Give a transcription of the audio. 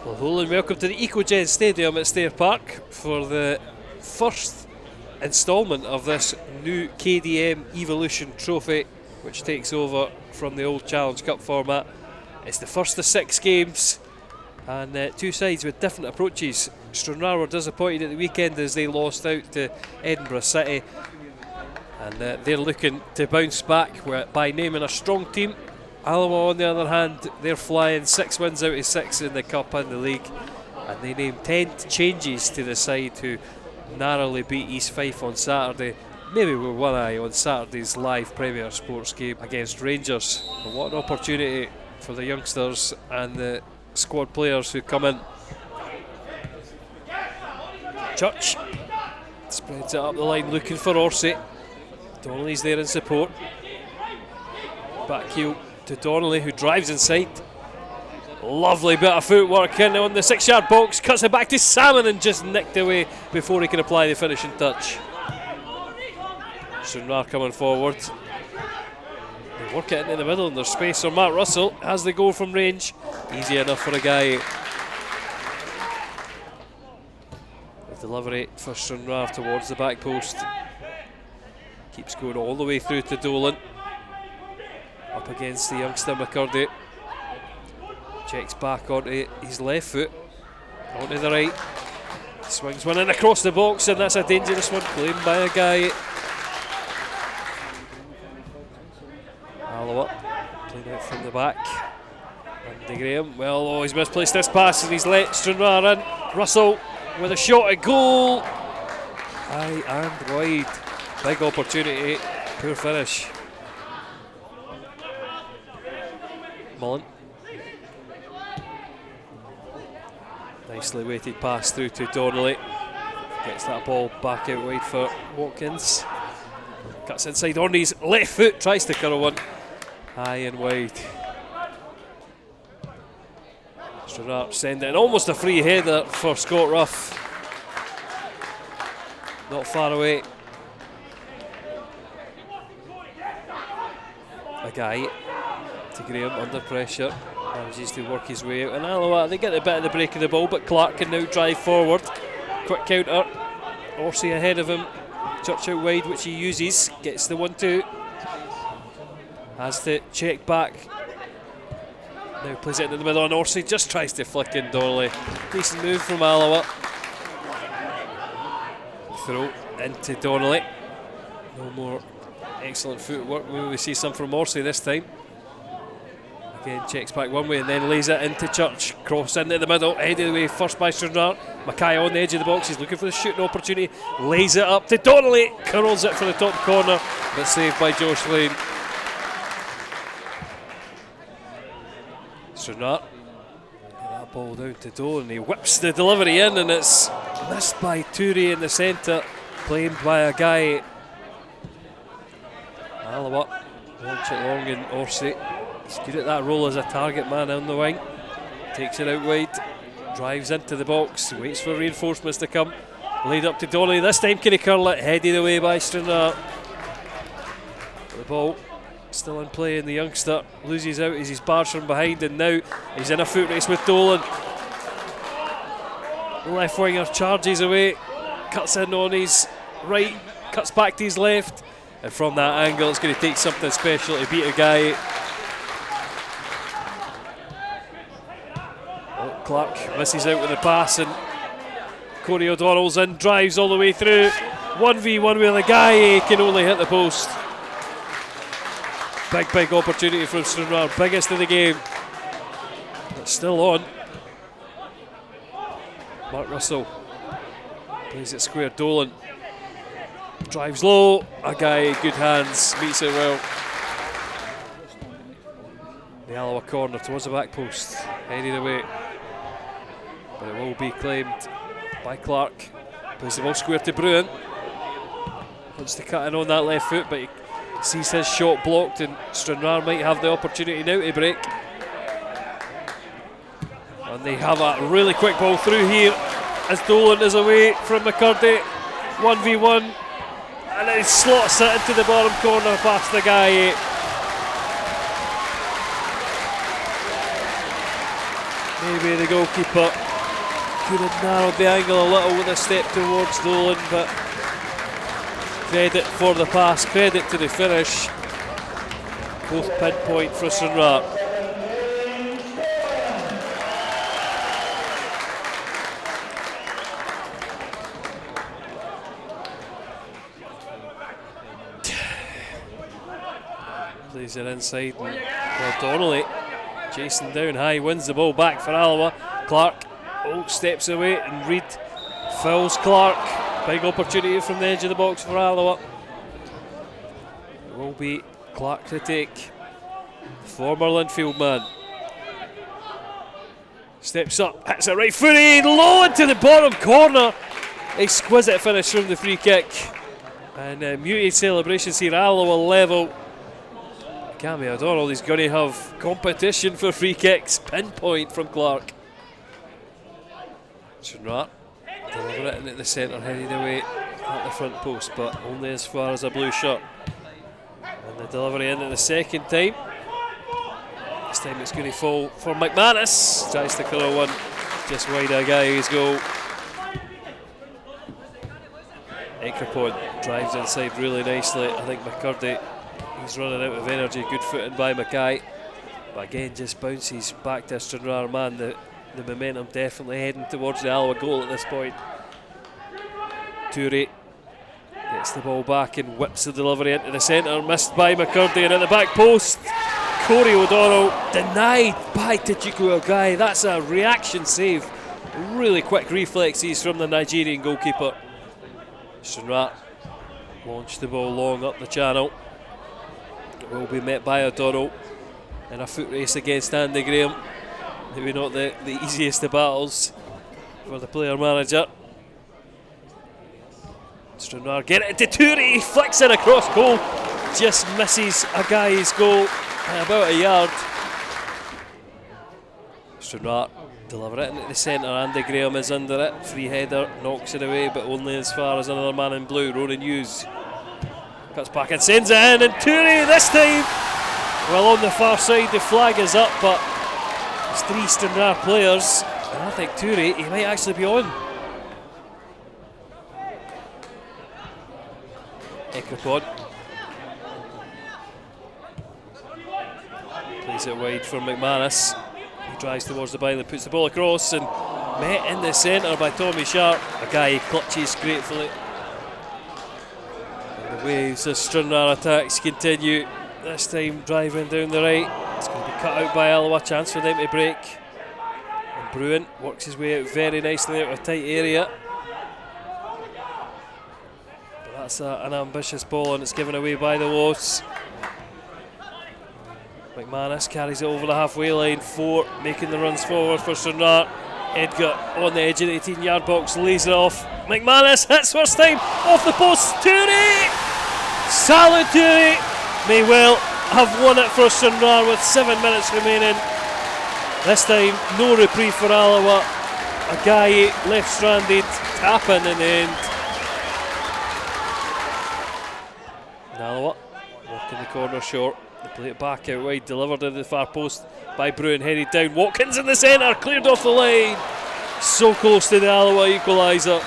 Well, hello and welcome to the EcoGen Stadium at Stair Park for the first instalment of this new KDM Evolution Trophy, which takes over from the old Challenge Cup format. It's the first of 6 games and two sides with different approaches. Stranraer were disappointed at the weekend as they lost out to Edinburgh City, and they're looking to bounce back by naming a strong team. Alloa, on the other hand, they're flying 6 wins out of 6 in the Cup and the League, and they named 10 changes to the side who narrowly beat East Fife on Saturday, maybe with one eye on Saturday's live Premier Sports game against Rangers. But what an opportunity for the youngsters and the squad players who come in. Church spreads it up the line looking for Orsi. Donnelly's there in support. Back heel to Donnelly, who drives inside. Lovely bit of footwork in on the 6-yard box, cuts it back to Salmon and just nicked away before he can apply the finishing touch. Stranraer coming forward. They work it into the middle and there's space for Matt Russell. Has the goal from range. Easy enough for a guy. The delivery for Stranraer towards the back post. Keeps going all the way through to Dolan. Up against the youngster McCurdy. Checks back onto his left foot. Onto the right. Swings one in across the box, and that's a dangerous one, claimed by a guy. Alloa playing out from the back. Andy Graham, well, he's misplaced this pass and he's let Stranraer in. Russell with a shot at goal. High and wide. Big opportunity, poor finish. Mullen. Nicely weighted pass through to Donnelly. Gets that ball back out wide for Watkins. Cuts inside on his left foot, tries to curl one. High and wide. Stranraer send it, almost a free header for Scott Ruff. Not far away. A guy to Graham under pressure, manages to work his way out, and Alloa, they get a bit of the break of the ball, but Clark can now drive forward. Quick counter, Orsi ahead of him, Church out wide, which he uses, gets the 1-2, has to check back, now plays it into the middle and Orsi just tries to flick in Donnelly. Decent move from Alloa. Throw into Donnelly, no more excellent footwork. Maybe we see some from Orsi this time. Again, checks back one way and then lays it into Church. Cross into the middle, head of the way, first by Stranraer. Mackay on the edge of the box, he's looking for the shooting opportunity. Lays it up to Donnelly, curls it for the top corner, but saved by Josh Lane. Stranraer, that ball down to Dolan, he whips the delivery in and it's missed by Touré in the centre, claimed by a guy. Alloa, launch it long in Orsi. He's good at that role as a target man on the wing. Takes it out wide, drives into the box, waits for reinforcements to come. Laid up to Donnelly, this time can he curl it? Headed away by Stranraer. The ball still in play and the youngster loses out as he's barged from behind, and now he's in a foot race with Dolan. Left winger charges away, cuts in on his right, cuts back to his left, and from that angle it's going to take something special to beat a guy. Clark misses out with the pass and Corey O'Donnell's in, drives all the way through. 1v1 with a guy, he can only hit the post. Big opportunity from Stranraer, biggest of the game. It's still on. Mark Russell plays it square. Dolan drives low, a guy, good hands, meets it well. The Alloa corner towards the back post, headed away. But it will be claimed by Clark. Plays the ball square to Bruin. Wants to cut in on that left foot, but he sees his shot blocked, and Stranraer might have the opportunity now to break. And they have a really quick ball through here as Dolan is away from McCurdy. 1v1, and then he slots it into the bottom corner past the guy. Maybe the goalkeeper could have narrowed the angle a little with a step towards Dolan, but credit for the pass, credit to the finish. Both pinpoint for Stranraer. Plays it inside, and Donnelly chasing down high, wins the ball back for Alloa. Clark steps away, and Reid fouls Clark. Big opportunity from the edge of the box for Alloa. It will be Clark to take. The former Linfield man steps up, hits it right footed, low into the bottom corner. Exquisite finish from the free kick, and muted celebrations here. Alloa level. Cammy O'Donnell, he's going to have competition for free kicks. Pinpoint from Clark. Stranraer deliver it into the centre, headed away at the front post, but only as far as a blue shirt. And the delivery into the second time. This time it's going to fall for McManus. Tries to curl one just wide of Guy's goal. Ekrapon drives inside really nicely. I think McCurdy, he's running out of energy. Good footing by Mackay, but again just bounces back to a Stranraer man. The momentum definitely heading towards the Alloa goal at this point. Toure gets the ball back and whips the delivery into the centre, missed by McCurdy, and at the back post, Corey O'Donnell denied by Tichiku Ogai. That's a reaction save. Really quick reflexes from the Nigerian goalkeeper. Stranraer launched the ball long up the channel. It will be met by O'Donnell in a foot race against Andy Graham. Maybe not the easiest of battles for the player manager. Stranraer get it to Toure, he flicks it across goal, just misses a guy's goal by about a yard. Stranraer deliver it into the centre, Andy Graham is under it, free header, knocks it away, but only as far as another man in blue, Ronan Hughes. Cuts back and sends it in, and Toure this time, well, on the far side the flag is up, but it's three Stranraer players, and I think Toure, he might actually be on. Ekrapon plays it wide for McManus. He drives towards the byline, puts the ball across, and met in the centre by Tommy Sharp. A guy he clutches gratefully. And the waves of Stranraer attacks continue. This time driving down the right. It's going to be cut out by Alloa. Chance for them to break. And Bruin works his way out very nicely out of a tight area. But that's an ambitious ball, and it's given away by the Wolves. McManus carries it over the halfway line. 4 making the runs forward for Stranraer. Edgar on the edge of the 18-yard box, lays it off. McManus hits first time off the post. Toure! Salud Toure may well have won it for Stranraer with 7 minutes remaining. This time no reprieve for Alloa. A guy left stranded, tapping in the end. And Alloa working the corner short. They play it back out wide, delivered into the far post by Bruin, headed down. Watkins in the centre, cleared off the line. So close to the Alloa equaliser.